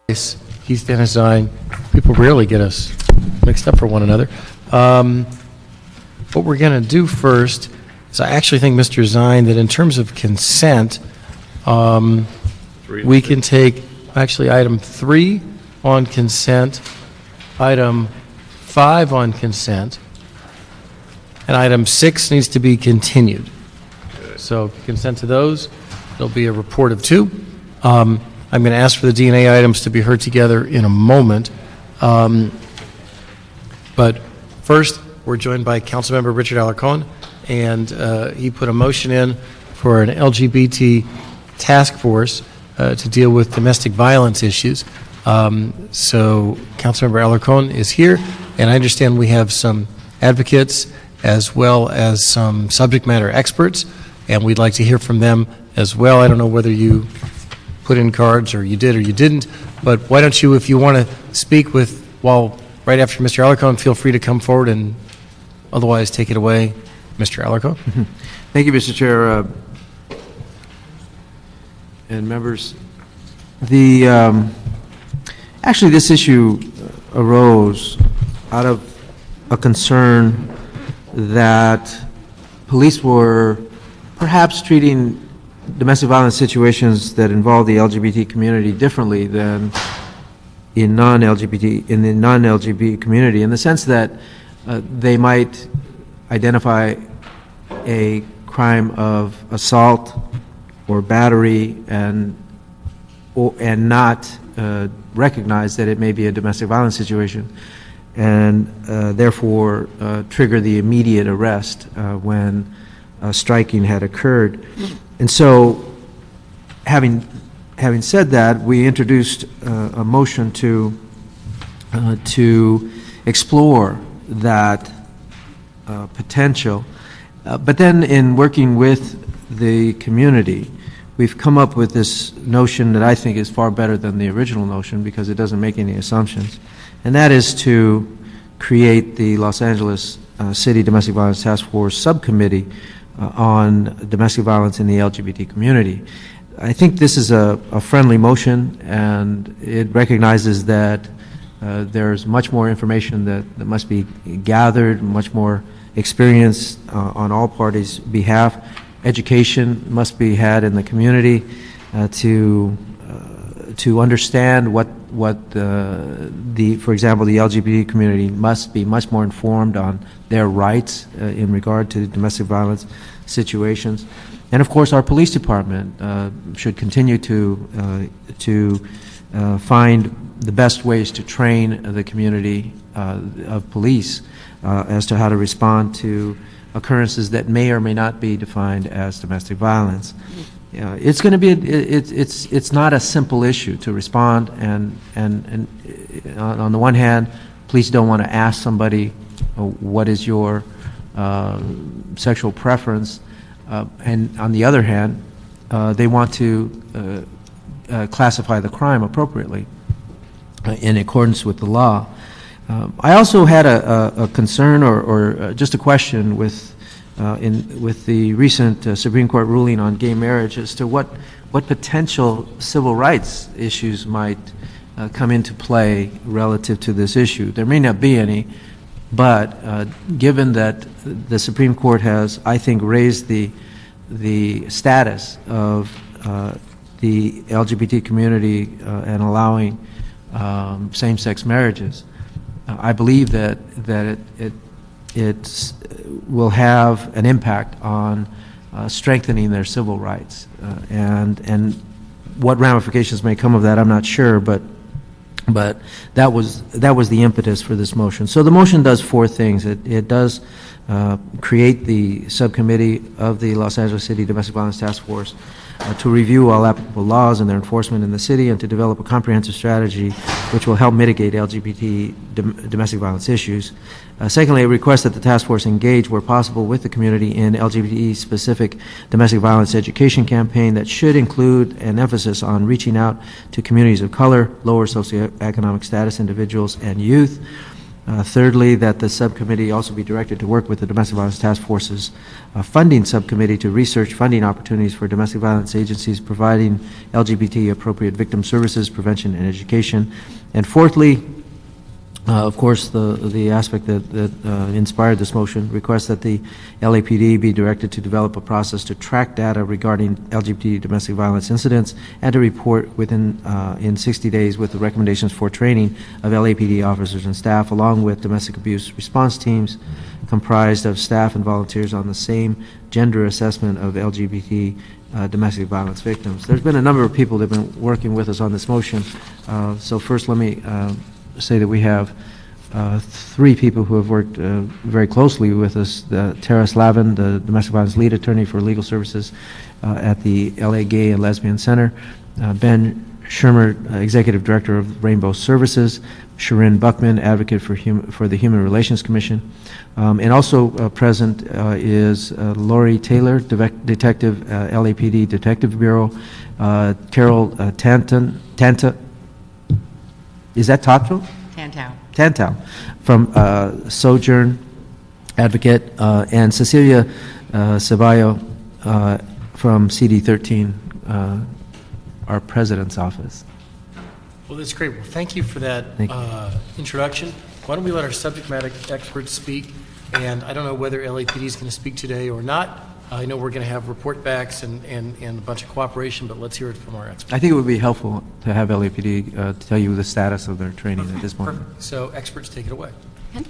Keith Van Zine. People rarely get us mixed up for one another. What we're going to do first is I actually think, Mr. Zine, that in terms of consent, we can take actually item 3 on consent, item 5 on consent, and item 6 needs to be continued. So consent to those. There'll be a report of 2. I'm going to ask for the DNA items to be heard together in a moment. But first, we're joined by Councilmember Richard Alarcon, and he put a motion in for an LGBT task force to deal with domestic violence issues. So Councilmember Alarcon is here, and I understand we have some advocates as well as some subject matter experts, and we'd like to hear from them as well. I don't know whether you put in cards or you did or you didn't, but why don't you, if you want to speak right after Mr. Alarcon, feel free to come forward, and otherwise take it away, Mr. Alarcon. Thank you, Mr. Chair and members. Actually, this issue arose out of a concern that police were perhaps treating domestic violence situations that involve the LGBT community differently than in the non-LGBT community, in the sense that they might identify a crime of assault or battery and not recognize that it may be a domestic violence situation, and therefore trigger the immediate arrest when striking had occurred. And so, having said that, we introduced a motion to explore that potential. But then, in working with the community, we've come up with this notion that I think is far better than the original notion, because it doesn't make any assumptions, and that is to create the Los Angeles City Domestic Violence Task Force Subcommittee on domestic violence in the LGBT community. I think this is a friendly motion, and it recognizes that there's much more information that must be gathered, much more experience on all parties' behalf. Education must be had in the community to understand what for example, the LGBT community must be much more informed on their rights in regard to domestic violence situations. And of course, our police department should continue to find the best ways to train the community of police as to how to respond to occurrences that may or may not be defined as domestic violence. It's going to be it's not a simple issue to respond, and on the one hand, police don't want to ask somebody what is your sexual preference, and on the other hand, they want to classify the crime appropriately in accordance with the law. I also had a concern or just a question with the recent Supreme Court ruling on gay marriage as to what potential civil rights issues might come into play relative to this issue. There may not be any, but given that the Supreme Court has, I think, raised the status of the LGBT community and allowing same-sex marriages, I believe that it will have an impact on strengthening their civil rights, and what ramifications may come of that, I'm not sure, but that was the impetus for this motion. So the motion does 4 things. It does create the subcommittee of the Los Angeles City Domestic Violence Task Force to review all applicable laws and their enforcement in the city, and to develop a comprehensive strategy which will help mitigate LGBT domestic violence issues. Secondly, it requests that the task force engage where possible with the community in LGBT-specific domestic violence education campaign that should include an emphasis on reaching out to communities of color, lower socioeconomic status individuals, and youth. Thirdly, that the subcommittee also be directed to work with the Domestic Violence Task Force's funding subcommittee to research funding opportunities for domestic violence agencies providing LGBT-appropriate victim services, prevention, and education. And fourthly, of course, the aspect that inspired this motion requests that the LAPD be directed to develop a process to track data regarding LGBT domestic violence incidents and to report within in 60 days with the recommendations for training of LAPD officers and staff, along with domestic abuse response teams comprised of staff and volunteers on the same gender assessment of LGBT domestic violence victims. There's been a number of people that have been working with us on this motion. So first, let me say that we have three people who have worked very closely with us. Tara Slavin, the domestic violence lead attorney for legal services at the LA Gay and Lesbian Center. Ben Shermer, executive director of Rainbow Services. Sharon Buckman, advocate for the Human Relations Commission. And also present is Lori Taylor, detective, LAPD Detective Bureau. Carol Tanta. Is that Tato? Tantau from Sojourn Advocate, and Cecilia Ceballo from CD13, our president's office. Well, that's great. Well, thank you for that introduction. Why don't we let our subject matter experts speak? And I don't know whether LAPD is going to speak today or not. I know we're going to have report backs and a bunch of cooperation, but let's hear it from our experts. I think it would be helpful to have LAPD to tell you the status of their training at this point. Perfect. So experts, take it away. Okay.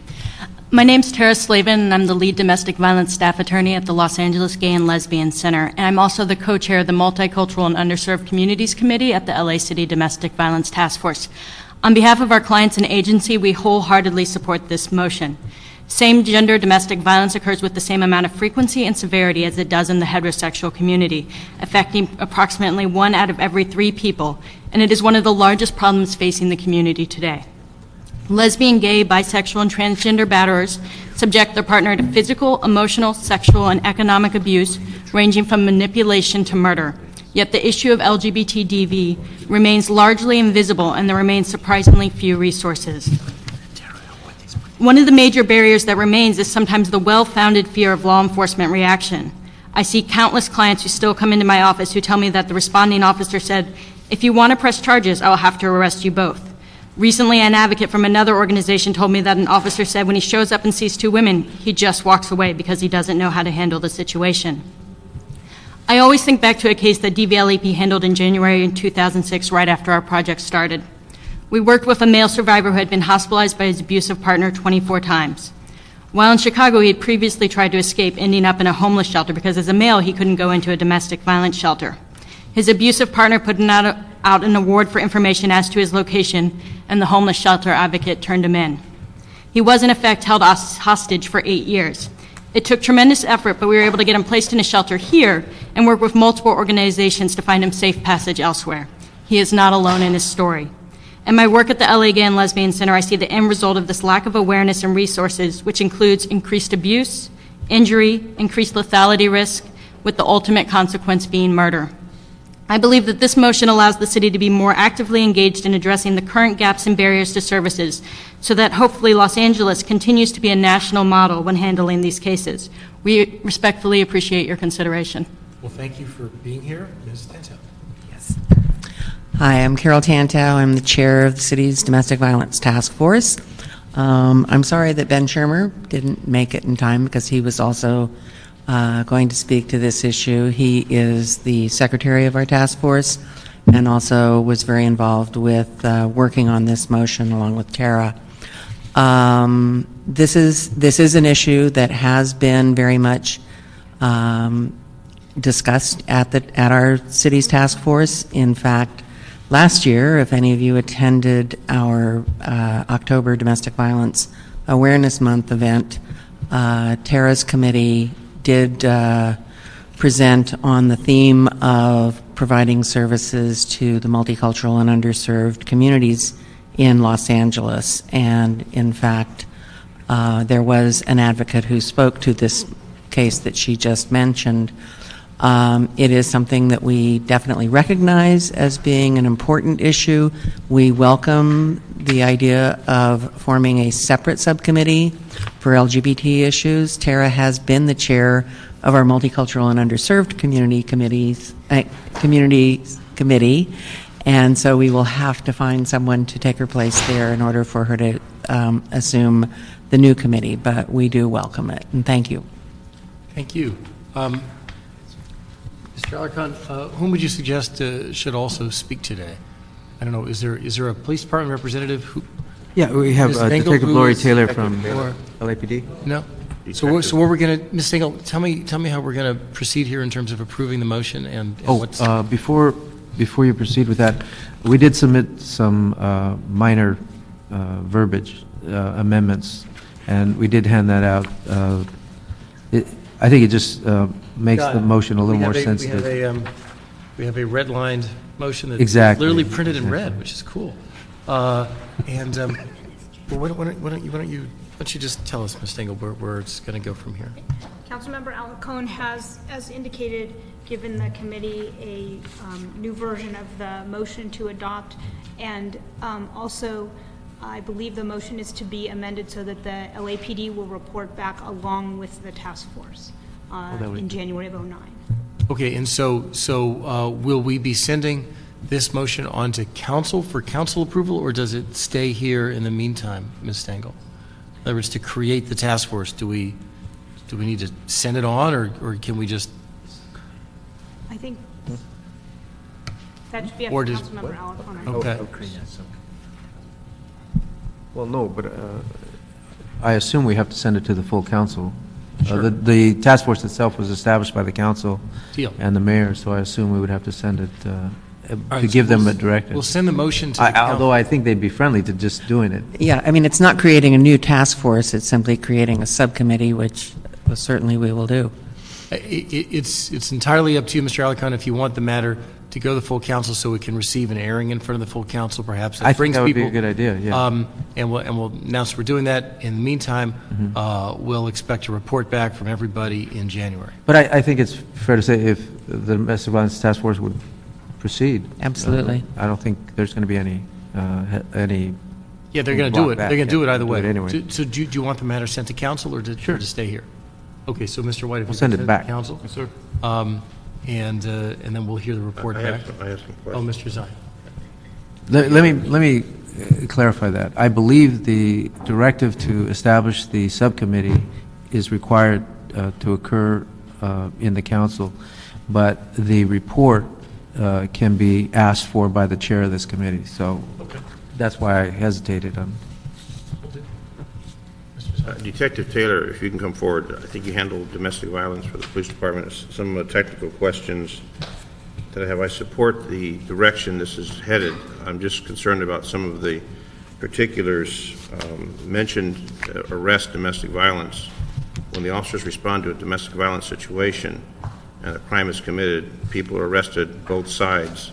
My name's Tara Slavin, and I'm the lead domestic violence staff attorney at the Los Angeles Gay and Lesbian Center. And I'm also the co-chair of the Multicultural and Underserved Communities Committee at the LA City Domestic Violence Task Force. On behalf of our clients and agency, we wholeheartedly support this motion. Same-gender domestic violence occurs with the same amount of frequency and severity as it does in the heterosexual community, affecting approximately 1 out of every 3 people, and it is one of the largest problems facing the community today. Lesbian, gay, bisexual, and transgender batterers subject their partner to physical, emotional, sexual, and economic abuse, ranging from manipulation to murder. Yet the issue of LGBT DV remains largely invisible, and there remain surprisingly few resources. One of the major barriers that remains is sometimes the well-founded fear of law enforcement reaction. I see countless clients who still come into my office who tell me that the responding officer said, "If you want to press charges, I'll have to arrest you both." Recently, an advocate from another organization told me that an officer said when he shows up and sees 2 women, he just walks away because he doesn't know how to handle the situation. I always think back to a case that DVLAP handled in January in 2006, right after our project started. We worked with a male survivor who had been hospitalized by his abusive partner 24 times. While in Chicago, he had previously tried to escape, ending up in a homeless shelter because as a male, he couldn't go into a domestic violence shelter. His abusive partner put out an award for information as to his location, and the homeless shelter advocate turned him in. He was, in effect, held hostage for 8 years. It took tremendous effort, but we were able to get him placed in a shelter here and work with multiple organizations to find him safe passage elsewhere. He is not alone in his story. In my work at the LA Gay and Lesbian Center, I see the end result of this lack of awareness and resources, which includes increased abuse, injury, increased lethality risk, with the ultimate consequence being murder. I believe that this motion allows the city to be more actively engaged in addressing the current gaps and barriers to services, so that hopefully Los Angeles continues to be a national model when handling these cases. We respectfully appreciate your consideration. Well, thank you for being here, Ms. Tantau. Yes. Hi, I'm Carol Tantau. I'm the chair of the city's Domestic Violence Task Force. I'm sorry that Ben Shermer didn't make it in time because he was also going to speak to this issue. He is the secretary of our task force and also was very involved with working on this motion along with Tara. This is an issue that has been very much discussed at our city's task force. In fact, last year, if any of you attended our October Domestic Violence Awareness Month event, Tara's committee did present on the theme of providing services to the multicultural and underserved communities in Los Angeles. And in fact, there was an advocate who spoke to this case that she just mentioned. It is something that we definitely recognize as being an important issue. We welcome the idea of forming a separate subcommittee for LGBT issues. Tara has been the chair of our Multicultural and Underserved Community Committee, and so we will have to find someone to take her place there in order for her to assume the new committee, but we do welcome it, and thank you. Thank you. Mr. Alarcon, whom would you suggest should also speak today? I don't know, is there a police department representative who, Yeah, we have Ms. Engel, Detective who Lori is- Taylor from or- LAPD. no? So what we're going to, Ms. Engel, tell me how we're going to proceed here in terms of approving the motion and what's... Before you proceed with that, we did submit some minor verbiage amendments, and we did hand that out. I think it just makes the motion a little more sensitive. We have a red-lined motion that's Exactly. literally printed in red, which is cool. Well, why don't you just tell us, Ms. Stengel, where it's going to go from here? Councilmember Alarcon has, as indicated, given the committee a new version of the motion to adopt, and also, I believe the motion is to be amended so that the LAPD will report back along with the task force in January of '09. Okay, and so will we be sending this motion on to council for council approval, or does it stay here in the meantime, Ms. Stengel? In other words, to create the task force, do we need to send it on, or can we just... I think that should be up Or to does- Councilmember Alarcon. Okay. Well, no, but I assume we have to send it to the full council. The task force itself was established by the council Deal. and the mayor, so I assume we would have to send it All to right, give so them we'll- a directive. We'll send the motion to the council. Although I think they'd be friendly to just doing it. Yeah, I mean, it's not creating a new task force, it's simply creating a subcommittee, which certainly we will do. It's entirely up to you, Mr. Alarcon, if you want the matter to go to the full council so it can receive an airing in front of the full council, perhaps. I think that would be a good idea, yeah. And we'll announce we're doing that. In the meantime, Mm-hmm. we'll expect a report back from everybody in January. But I think it's fair to say if the domestic violence task force would proceed. Absolutely. I don't think there's going to be any Yeah, they're going to do block it. back. They're going to do it Yeah, either do way. it anyway. So do you want the matter sent to council or to stay here? Okay, so Mr. White, if We'll you send can it to back. council. Yes, sir. And then we'll hear the report I back. have some Oh, questions. Mr. Zine. Let me clarify that. I believe the directive to establish the subcommittee is required to occur in the council, but the report can be asked for by the chair of this committee. So that's why I hesitated on. Detective Taylor, if you can come forward, I think you handle domestic violence for the police department. Some technical questions that I have. I support the direction this is headed. I'm just concerned about some of the particulars mentioned. Arrest domestic violence. When the officers respond to a domestic violence situation and a crime is committed, people are arrested both sides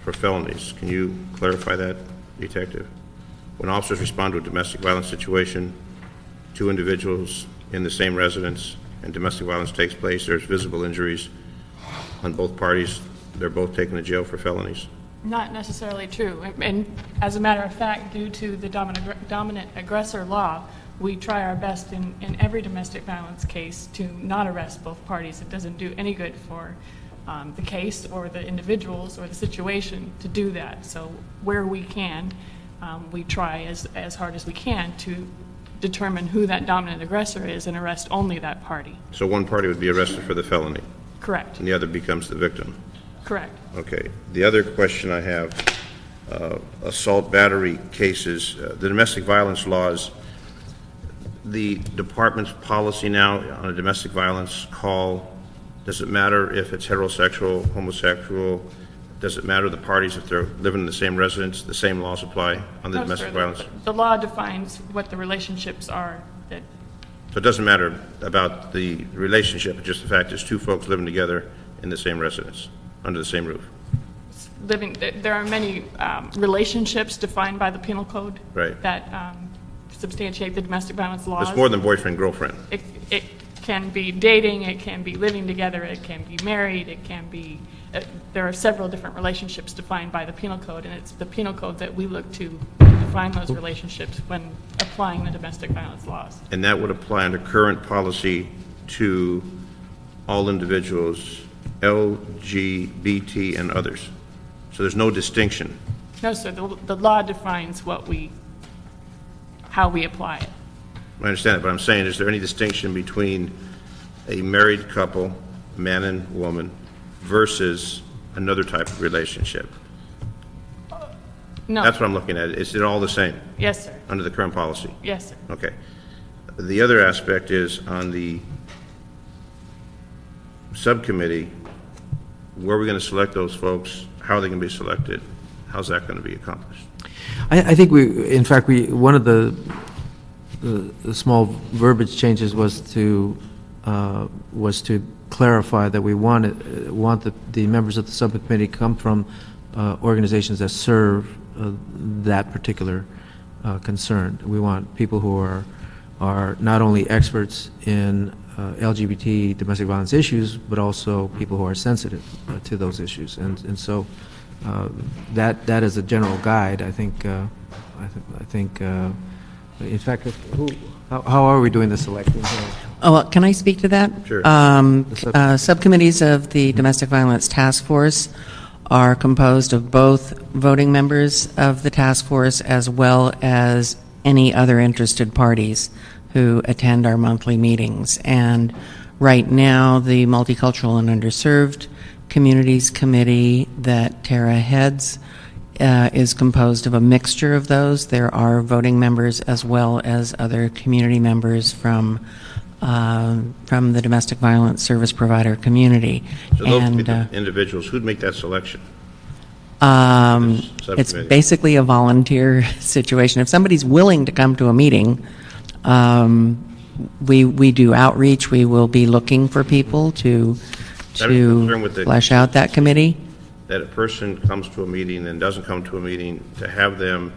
for felonies. Can you clarify that, Detective? When officers respond to a domestic violence situation, two individuals in the same residence and domestic violence takes place, there's visible injuries on both parties, they're both taken to jail for felonies. Not necessarily true. And as a matter of fact, due to the dominant aggressor law, we try our best in every domestic violence case to not arrest both parties. It doesn't do any good for the case or the individuals or the situation to do that. So where we can, we try as hard as we can to determine who that dominant aggressor is and arrest only that party. So one party would be arrested for the felony, Correct. and the other becomes the victim. Correct. Okay. The other question I have, assault battery cases, the domestic violence laws, the department's policy now on a domestic violence call, does it matter if it's heterosexual, homosexual? Does it matter the parties if they're living in the same residence, the same laws apply on the No, domestic sir. violence? The law defines what the relationships are that So it doesn't matter about the relationship, it's just the fact there's two folks living together in the same residence, under the same roof. living, there are many relationships defined by the penal code Right. that substantiate the domestic violence laws. It's more than boyfriend, girlfriend. It can be dating, it can be living together, it can be married, it can be, there are several different relationships defined by the penal code, and it's the penal code that we look to define those relationships when applying the domestic violence laws. And that would apply under current policy to all individuals, LGBT and others. So there's no distinction. No, sir, the law defines how we apply it. I understand it, but I'm saying, is there any distinction between a married couple, man and woman, versus another type of relationship? No. That's what I'm looking at. Is it all the same Yes, sir. under the current policy? Yes, sir. Okay. The other aspect is on the subcommittee, where are we going to select those folks? How are they going to be selected? How's that going to be accomplished? I think in fact, one of the small verbiage changes was to clarify that we want the members of the subcommittee come from organizations that serve that particular concern. We want people who are not only experts in LGBT domestic violence issues, but also people who are sensitive to those issues. And so that is a general guide. I think. In fact, how are we doing the selecting here? Oh, well, can I speak to that? Sure. Subcommittees of the Domestic Violence Task Force are composed of both voting members of the task force as well as any other interested parties who attend our monthly meetings. And right now, the Multicultural and Underserved Communities Committee that Tara heads is composed of a mixture of those. There are voting members as well as other community members from the domestic violence service provider community. So those would be the individuals. Who'd make that selection? It's basically a volunteer situation. If somebody's willing to come to a meeting, we do outreach. We will be looking for people to flesh out that committee. That a person comes to a meeting and doesn't come to a meeting, to have them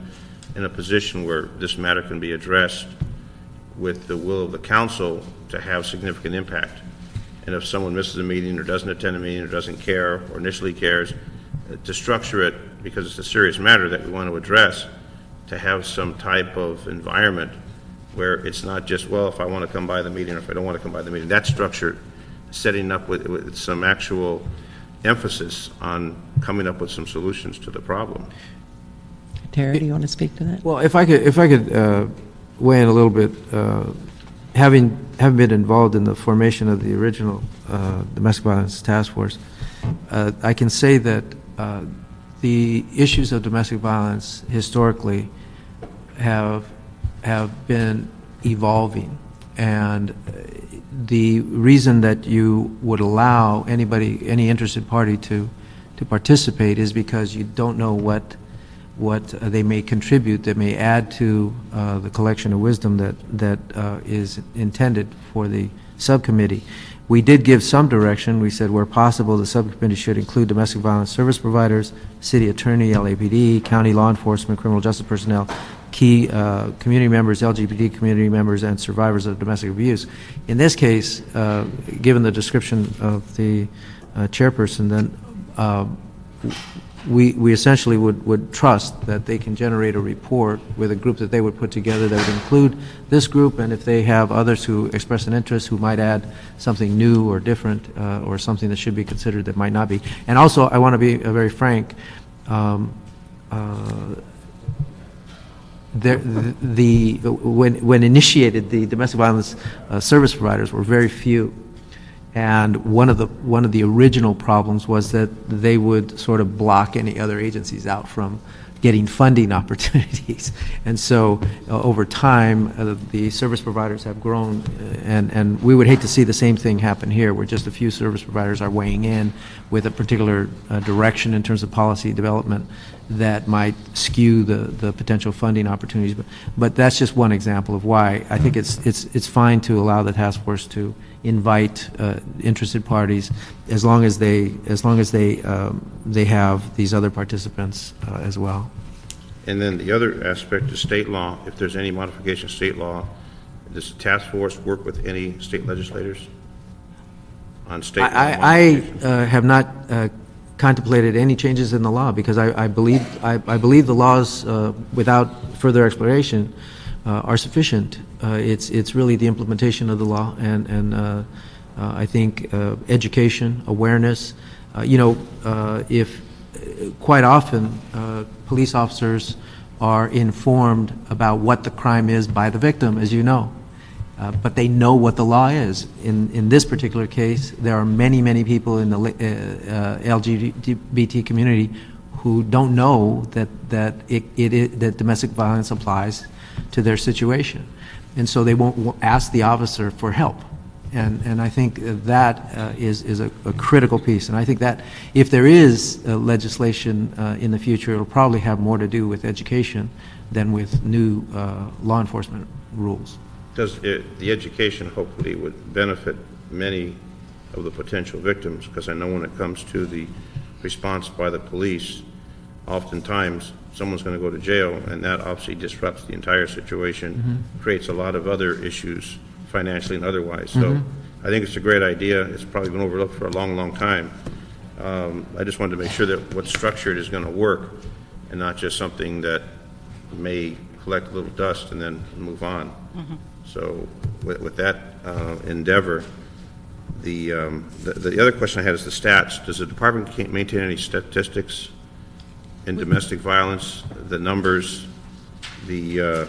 in a position where this matter can be addressed with the will of the council to have significant impact. And if someone misses a meeting or doesn't attend a meeting or doesn't care or initially cares, to structure it, because it's a serious matter that we want to address, to have some type of environment where it's not just, well, if I want to come by the meeting or if I don't want to come by the meeting. That structure, setting up with some actual emphasis on coming up with some solutions to the problem. Tara, do you want to speak to that? Well, if I could weigh in a little bit, having been involved in the formation of the original Domestic Violence Task Force, I can say that the issues of domestic violence historically have been evolving, and the reason that you would allow any interested party to participate is because you don't know what they may contribute, that may add to the collection of wisdom that is intended for the subcommittee. We did give some direction. We said where possible the subcommittee should include domestic violence service providers, city attorney, LAPD, county law enforcement, criminal justice personnel, key community members, LGBT community members, and survivors of domestic abuse. In this case, given the description of the chairperson, then we essentially would trust that they can generate a report with a group that they would put together that would include this group, and if they have others who express an interest who might add something new or different or something that should be considered that might not be. And also, I want to be very frank, when initiated, the domestic violence service providers were very few, and one of the original problems was that they would sort of block any other agencies out from getting funding opportunities. And so over time, the service providers have grown, and we would hate to see the same thing happen here, where just a few service providers are weighing in with a particular direction in terms of policy development that might skew the potential funding opportunities. But that's just one example of why I think it's fine to allow the task force to invite interested parties as long as they have these other participants as well. And then the other aspect is state law. If there's any modification of state law, Does the task force work with any state legislators on state law I modifications? have not contemplated any changes in the law because I believe the laws, without further exploration, are sufficient. It's really the implementation of the law and I think education, awareness. If quite often police officers are informed about what the crime is by the victim, as you know. But they know what the law is. In this particular case, there are many, many people in the LGBT community who don't know that domestic violence applies to their situation, and so they won't ask the officer for help. And I think that is a critical piece. And I think that if there is legislation in the future, it'll probably have more to do with education than with new law enforcement rules. The education hopefully would benefit many of the potential victims, because I know when it comes to the response by the police, oftentimes someone's going to go to jail, and that obviously disrupts the entire situation, creates a lot of other issues financially and otherwise. So I think it's a great idea. It's probably been overlooked for a long, long time. I just wanted to make sure that what's structured is going to work and not just something that may collect a little dust and then move on. So with that endeavor, the other question I had is the stats. Does the department maintain any statistics in domestic violence, the numbers, the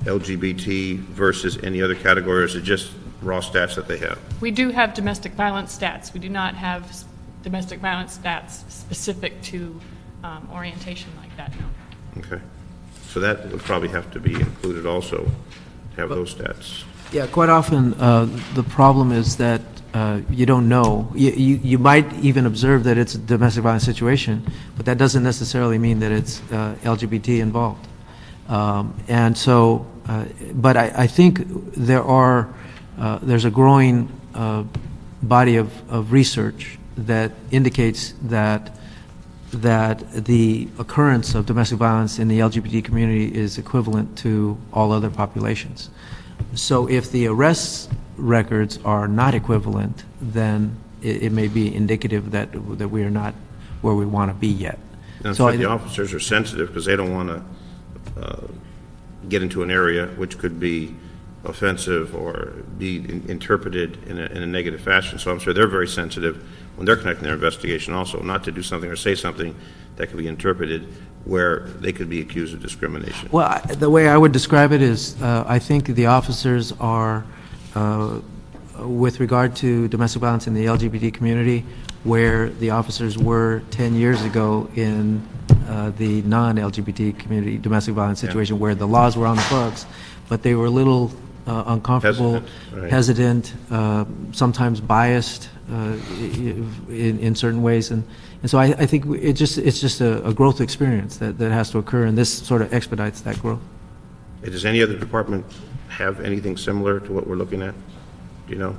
LGBT versus any other category, or is it just raw stats that they have? We do have domestic violence stats. We do not have domestic violence stats specific to orientation like that, no. Okay. So that would probably have to be included also, to have those stats. Yeah, quite often the problem is that you don't know. You might even observe that it's a domestic violence situation, but that doesn't necessarily mean that it's LGBT involved. And so, but I think there's a growing body of research that indicates that the occurrence of domestic violence in the LGBT community is equivalent to all other populations. So if the arrest records are not equivalent, then it may be indicative that we are not where we want to be yet. And So so the officers are sensitive because they don't want to get into an area which could be offensive or be interpreted in a negative fashion. So I'm sure they're very sensitive when they're conducting their investigation also, not to do something or say something that could be interpreted where they could be accused of discrimination. Well, the way I would describe it is I think the officers are, with regard to domestic violence in the LGBT community, where the officers were 10 years ago in the non-LGBT community domestic violence situation, where the laws were on the books, but they were a little uncomfortable, hesitant, sometimes biased in certain ways, and so I think it's just a growth experience that has to occur, and this sort of expedites that growth. Does any other department have anything similar to what we're looking at? Do you know?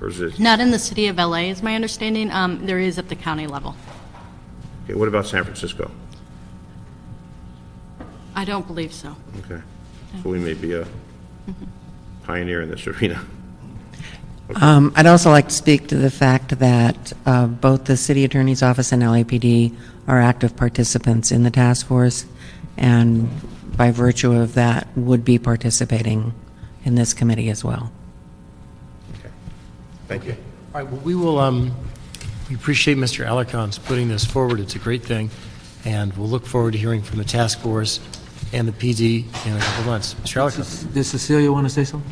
Or is it? Not in the city of LA, is my understanding. There is at the county level. Okay, what about San Francisco? I don't believe so. Okay. So we may be a pioneer in this arena. I'd also like to speak to the fact that both the City Attorney's Office and LAPD are active participants in the task force, and by virtue of that, would be participating in this committee as well. Okay. Thank you. All right, well, we appreciate Mr. Alarcon's putting this forward. It's a great thing, and we'll look forward to hearing from the task force and the PD in a couple of months. Mr. Alarcon. Does Cecilia want to say something?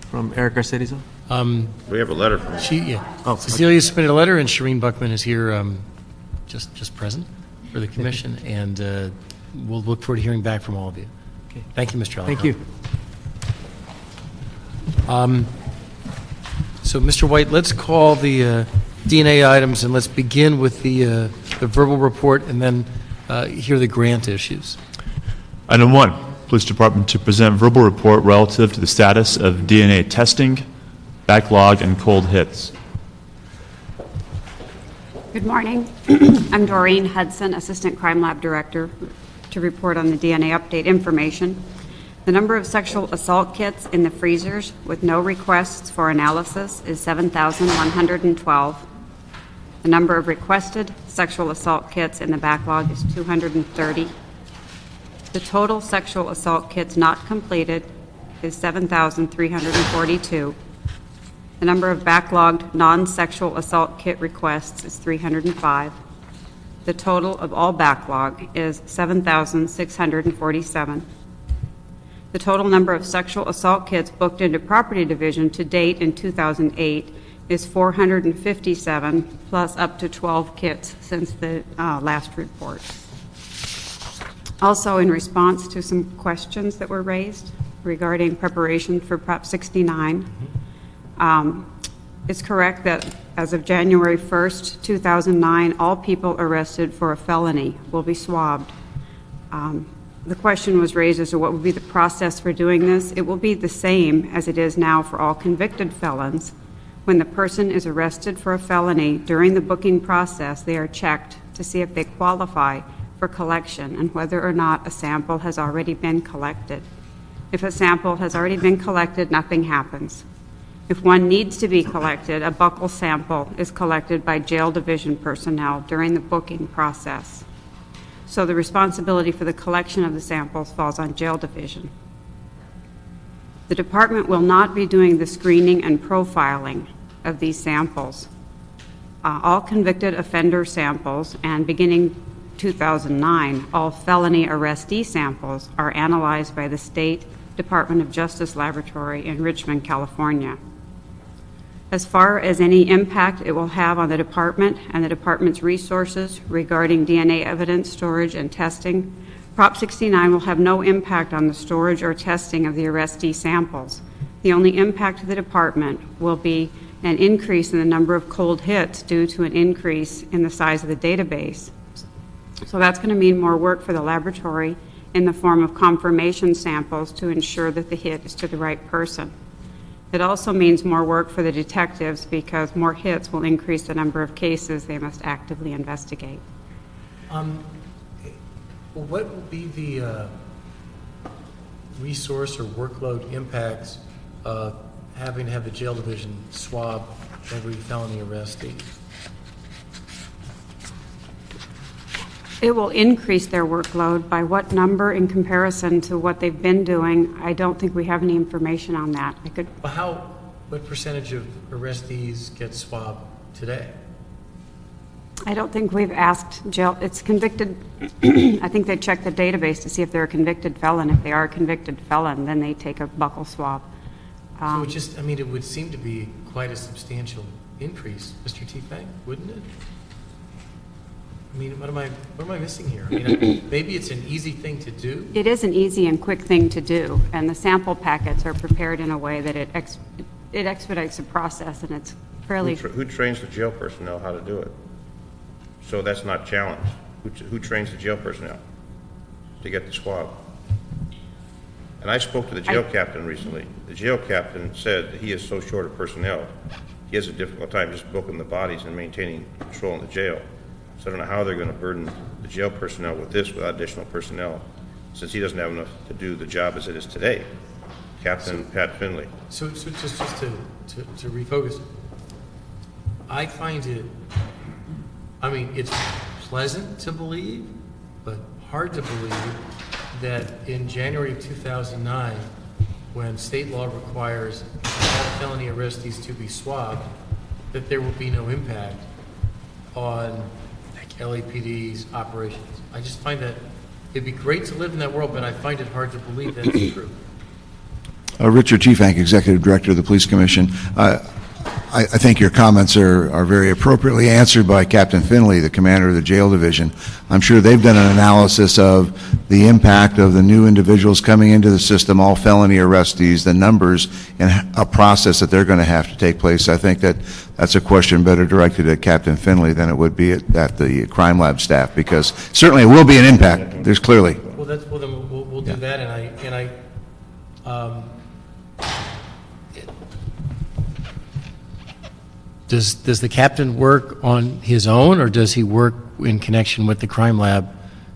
From Eric Garcetti? We have a letter from Cecilia submitted a letter, and Shireen Buckman is here, just present for the commission, and we'll look forward to hearing back from all of you. Okay. Thank you, Mr. Alarcon. Thank you. So, Mr. White, let's call the DNA items, and let's begin with the verbal report, and then hear the grant issues. Item 1, Police Department to present verbal report relative to the status of DNA testing, backlog, and cold hits. Good morning. I'm Doreen Hudson, Assistant Crime Lab Director, to report on the DNA update information. The number of sexual assault kits in the freezers with no requests for analysis is 7,112. The number of requested sexual assault kits in the backlog is 230. The total sexual assault kits not completed is 7,342. The number of backlogged non-sexual assault kit requests is 305. The total of all backlog is 7,647. The total number of sexual assault kits booked into property division to date in 2008 is 457, plus up to 12 kits since the last report. Also, in response to some questions that were raised regarding preparation for Prop 69, it's correct that as of January 1st, 2009, all people arrested for a felony will be swabbed. The question was raised as to what would be the process for doing this. It will be the same as it is now for all convicted felons. When the person is arrested for a felony, during the booking process, they are checked to see if they qualify for collection and whether or not a sample has already been collected. If a sample has already been collected, nothing happens. If one needs to be collected, a buccal sample is collected by jail division personnel during the booking process. So the responsibility for the collection of the samples falls on jail division. The department will not be doing the screening and profiling of these samples. All convicted offender samples, and beginning 2009, all felony arrestee samples are analyzed by the State Department of Justice Laboratory in Richmond, California. As far as any impact it will have on the department and the department's resources regarding DNA evidence storage and testing, Prop 69 will have no impact on the storage or testing of the arrestee samples. The only impact to the department will be an increase in the number of cold hits due to an increase in the size of the database. So that's going to mean more work for the laboratory in the form of confirmation samples to ensure that the hit is to the right person. It also means more work for the detectives because more hits will increase the number of cases they must actively investigate. What will be the resource or workload impacts of having to have the jail division swab every felony arrestee? It will increase their workload. By what number in comparison to what they've been doing, I don't think we have any information on that. What percentage of arrestees get swabbed today? I don't think we've asked jail. It's convicted. I think they check the database to see if they're a convicted felon. If they are a convicted felon, then they take a buccal swab. So it would seem to be quite a substantial increase, Mr. T-Fang, wouldn't it? What am I missing here? Maybe it's an easy thing to do. It is an easy and quick thing to do, and the sample packets are prepared in a way that it expedites the process, and it's fairly... Who trains the jail personnel how to do it? So that's not challenged. Who trains the jail personnel to get the swab? And I spoke to the jail captain recently. The jail captain said that he is so short of personnel, he has a difficult time just booking the bodies and maintaining control in the jail. So I don't know how they're going to burden the jail personnel with this without additional personnel, since he doesn't have enough to do the job as it is today. Captain Pat Finley. So just to refocus, I find it, it's pleasant to believe, but hard to believe that in January of 2009, when state law requires all felony arrestees to be swabbed, that there will be no impact on LAPD's operations. I just find that it'd be great to live in that world, but I find it hard to believe that's true. Richard T-Fang, Executive Director of the Police Commission. I think your comments are very appropriately answered by Captain Finley, the commander of the jail division. I'm sure they've done an analysis of the impact of the new individuals coming into the system, all felony arrestees, the numbers, and a process that they're going to have to take place. I think that's a question better directed at Captain Finley than it would be at the crime lab staff, because certainly it will be an impact. There's clearly. Well, then we'll do that, and Does the captain work on his own, or does he work in connection with the crime lab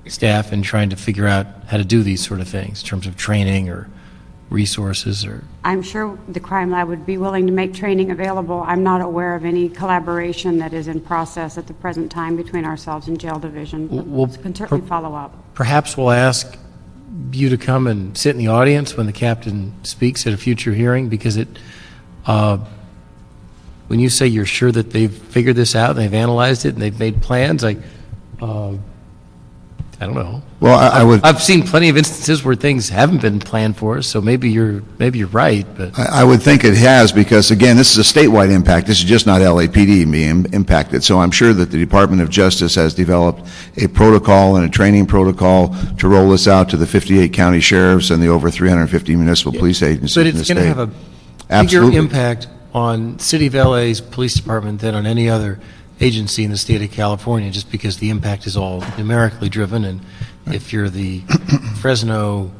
staff and trying to figure out how to do these sort of things in terms of training or resources or? I'm sure the crime lab would be willing to make training available. I'm not aware of any collaboration that is in process at the present time between ourselves and Jail Division. Well, Can certainly follow up. Perhaps we'll ask you to come and sit in the audience when the captain speaks at a future hearing, because when you say you're sure that they've figured this out, and they've analyzed it, and they've made plans, I don't know. Well, I've seen plenty of instances where things haven't been planned for, so maybe you're right, but I would think it has, because, again, this is a statewide impact. This is just not LAPD being impacted. So I'm sure that the Department of Justice has developed a protocol and a training protocol to roll this out to the 58 county sheriffs and the over 350 municipal police agencies but in the it's state. going to have a bigger Absolutely. impact on City of LA's police department than on any other agency in the state of California, just because the impact is all numerically driven. And if you're the Fresno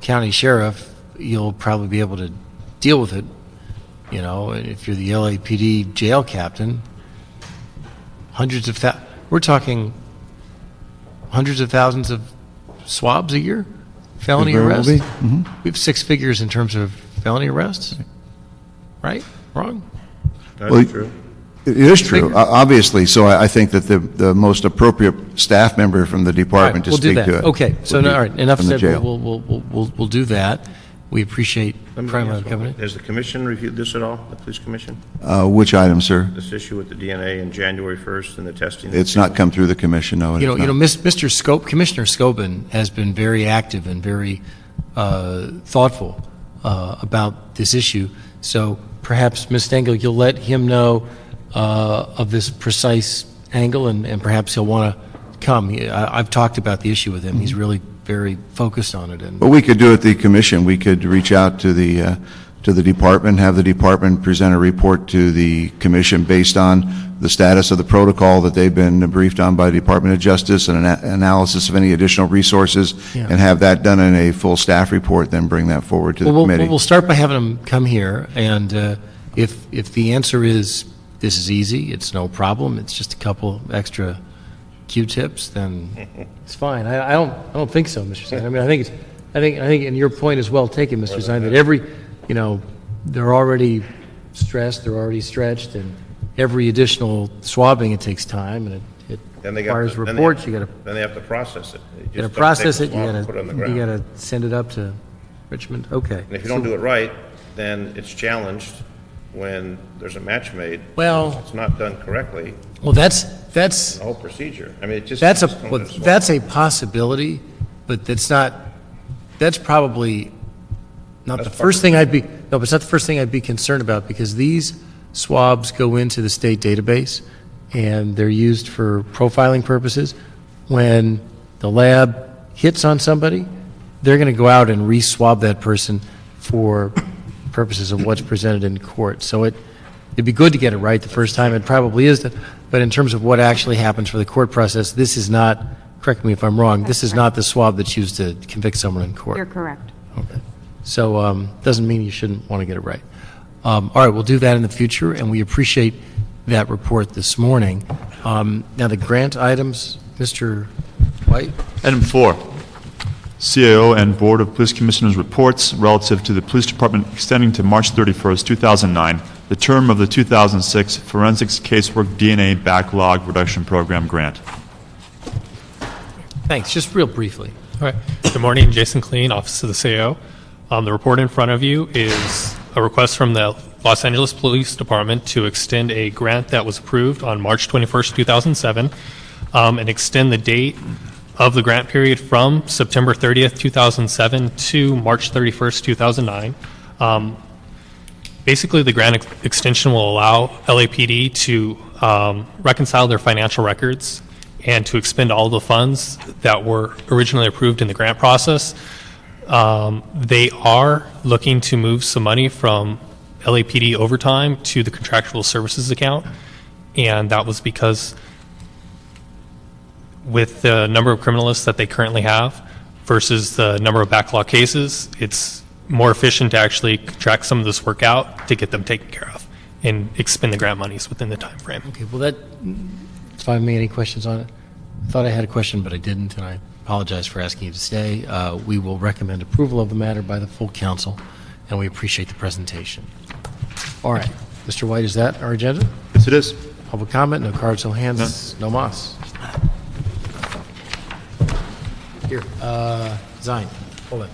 County Sheriff, you'll probably be able to deal with it. You know, and if you're the LAPD jail captain, we're talking hundreds of thousands of swabs a year, felony Could very well arrests. be. Mhm. We have six figures in terms of felony arrests, right? Wrong? That's Well, true. It is true, Figure. obviously. So I think that the most appropriate staff member from the department to We'll do speak to that. it. Okay, so, would be all right, enough from the said, jail. we'll do that. We appreciate Let me Crime ask Lab coming in. Has the commission reviewed this at all, the police commission? Which item, sir? This issue with the DNA in January 1st and the testing? It's not come through the commission, no. it has not. Commissioner Scobin has been very active and very thoughtful about this issue. So perhaps, Ms. Stengel, you'll let him know of this precise angle, and perhaps he'll want to come. I've talked about the issue with him. He's really very focused on it. And What we could do at the commission, we could reach out to the department, have the department present a report to the commission based on the status of the protocol that they've been briefed on by the Department of Justice, and an analysis of any additional resources, Yeah. and have that done in a full staff report, then bring that forward to the committee. We'll start by having him come here, and if the answer is this is easy, it's no problem, it's just a couple extra Q-tips, then it's fine. I don't think so, Mr. Stein. I mean, I think, and your point is well taken, Mr. Stein, that they're already stressed, they're already stretched, and every additional swabbing, it takes time, and it Then they requires then they reports. have- You got to Then they have to process it. You just don't process take it. the You swab got and put it on the to ground. you got to send it up to Richmond. Okay. And if you don't do it right, then it's challenged when there's a match made. Well- It's not done correctly, Well, that's the whole procedure. I mean, it just. That's just don't well, just swap. that's a possibility, but that's probably not That's the first thing I'd be, no, but it's not the first thing I'd be concerned about, because these swabs go into the state database, and they're used for profiling purposes. When the lab hits on somebody, they're going to go out and re-swab that person for purposes of what's presented in court. So it'd be good to get it right the first time. It probably is, but in terms of what actually happens for the court process, this is not, correct me if I'm wrong, this is not the swab that's used to convict someone in court. You're correct. Okay. So doesn't mean you shouldn't want to get it right. All right, we'll do that in the future, and we appreciate that report this morning. Now, the grant items, Mr. White? Item 4, CAO and Board of Police Commissioners reports relative to the Police Department extending to March 31st, 2009, the term of the 2006 Forensics Casework DNA Backlog Reduction Program grant. Thanks. Just real briefly. All right. Good morning, Jason Kleen, Office of the CAO. The report in front of you is a request from the Los Angeles Police Department to extend a grant that was approved on March 21st, 2007, and extend the date of the grant period from September 30th, 2007 to March 31st, 2009. Basically, the grant extension will allow LAPD to reconcile their financial records and to expend all the funds that were originally approved in the grant process. They are looking to move some money from LAPD overtime to the contractual services account, and that was because with the number of criminalists that they currently have versus the number of backlog cases, it's more efficient to actually contract some of this work out to get them taken care of and expend the grant monies within the time frame. Okay, well, that's fine with me. Any questions on it? thought I had a question, but I didn't, and I apologize for asking you to stay. We will recommend approval of the matter by the full council, and we appreciate the presentation. All right, Mr. White, is that our agenda? Yes, it is. Public comment, no cards, no hands, no moss. Here, Zine, hold on.